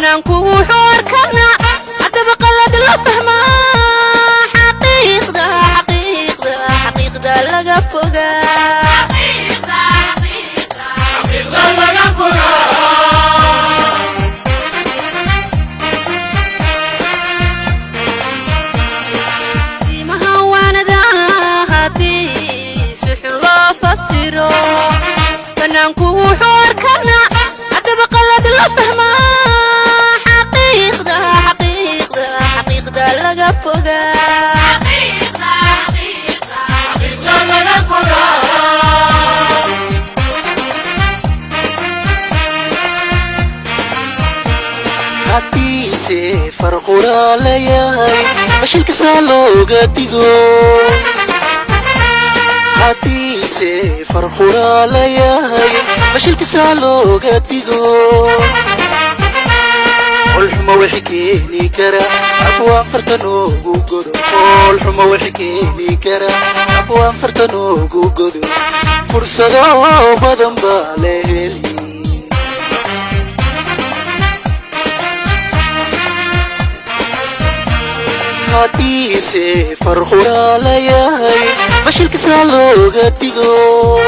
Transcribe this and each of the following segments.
بنانكو وحوركنا حتى بقلد الفهمة حقيقة لقى فوقا حقيقة لقى فوقا ما هو أنا ذا هاتي سحر فسره بنانكو وحوركنا حتى بقلد الفهمة حقيقة لقى فوقا فرق ورالياي ماشي الكسالو قديقو هاتيسي فرق ورالياي ماشي الكسالو قديقو والحما وحكيني كرا أبوان فرتنو قدو والحما وحكيني كرا أبوان فرتنو قدو فرصة دو بدن باليلي هاتيسي فرق ورالياي ماشي الكسالو قديقو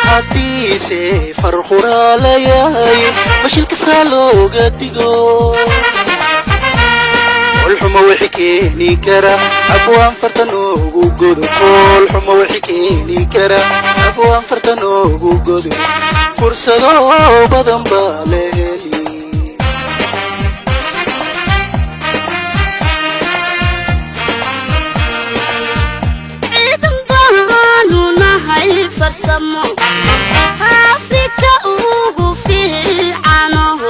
هاتيسي فرق ورالياي ماشي الكسالو قديقو والحما وحكيني كرا أبوان فرتنو قدو والحما وحكيني كرا أبوان فرتنو قدو فرصة دو بدن باليلي فرسمو أفريكا وقفي عنه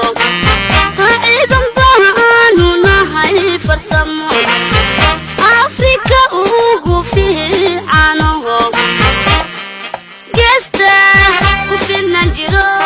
عيدن بانو نهاي فرسمو أفريكا وقفي عنه جستا وفي النجرو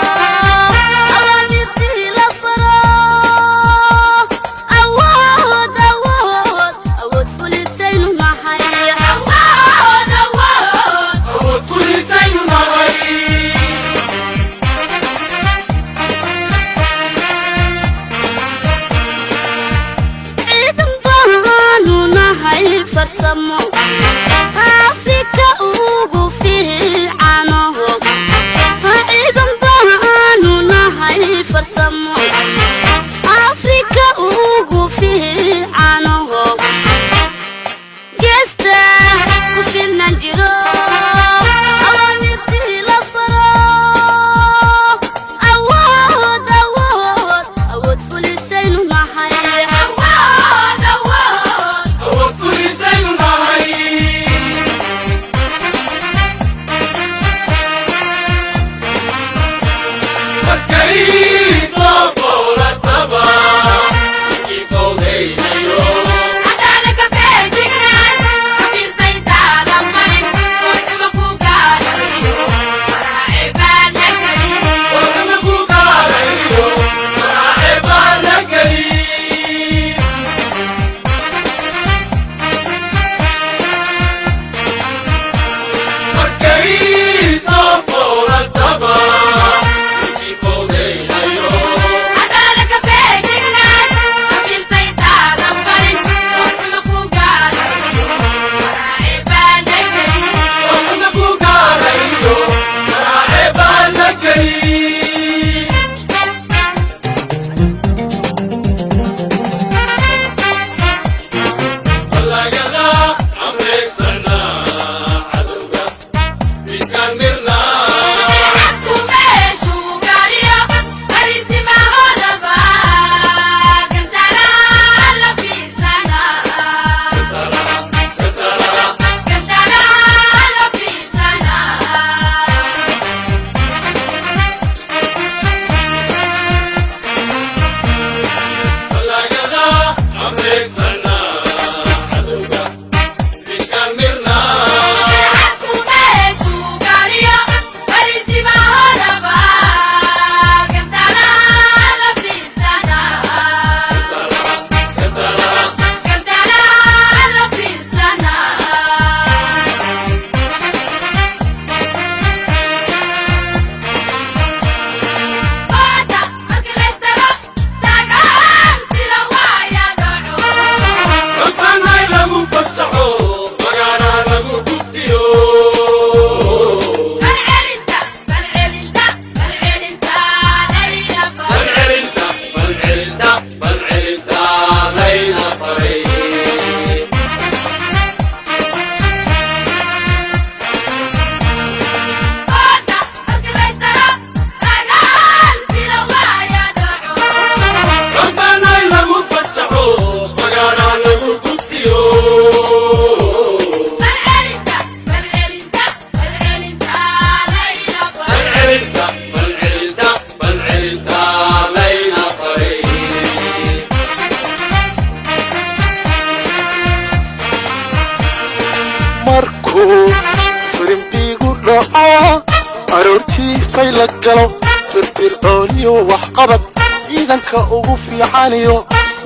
fayla galo firfircooniyo waxqabad ciidanka ugu fiicaniyo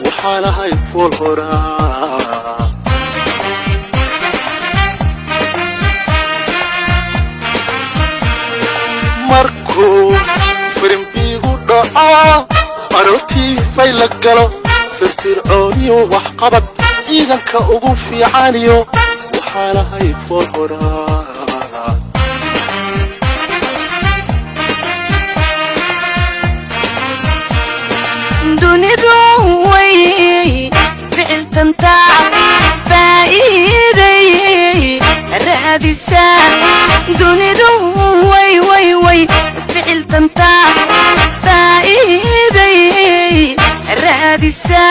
waxaan ahay fool horaa markuu firimbiigu dhaco aroortii fayla galo firfircooniyo waxqabad ciidanka ugu fiicaniyo waxaan ahay fool horaa dunidu way ficiltanta faa'iiday raadisa dunidu way ficiltanta faa'iiday raadisa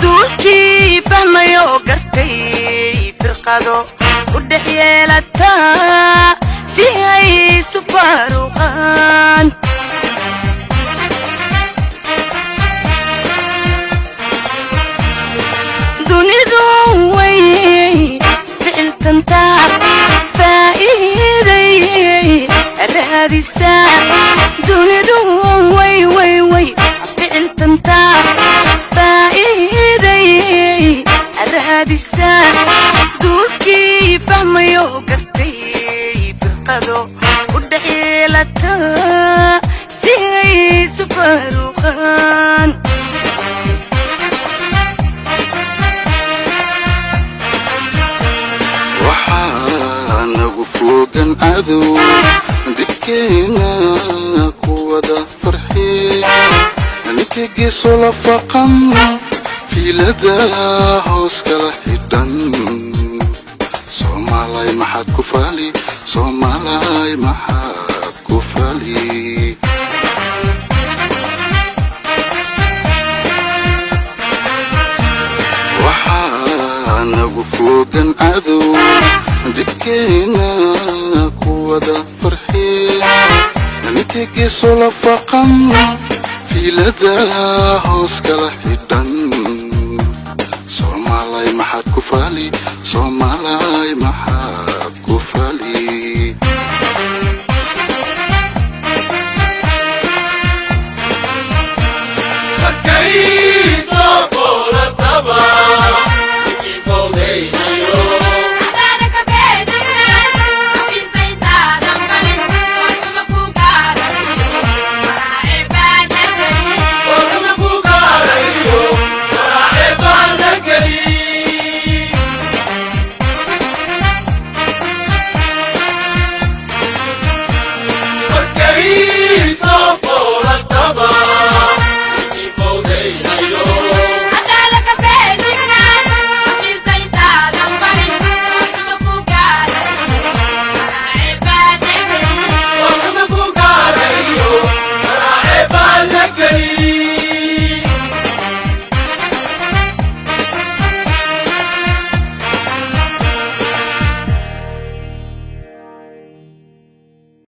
duulkii fahmayo gartay firqado u dhex yeelata si ay isu faaruqaan dunidu way ficiltanta faa'iiday raadisa dunidu way ficiltanta faa'iiday raadisa duulkii fahmayo gartay firqado u dhex yeelata si ay isu faaruqaan nagu fogan cadow dibkeena kuwada farxi ninka geeso la faqan fiilada hoos kala xidhan Soomaalay maxaad ku fali Soomaalay maxaad ku fali waxaa nagu fogan cadow dibkeena kuwada farxi ninka geeso la faqan fiilada hoos kala xidhan Soomaalay maxaad ku fali Soomaalay maxaad ku fali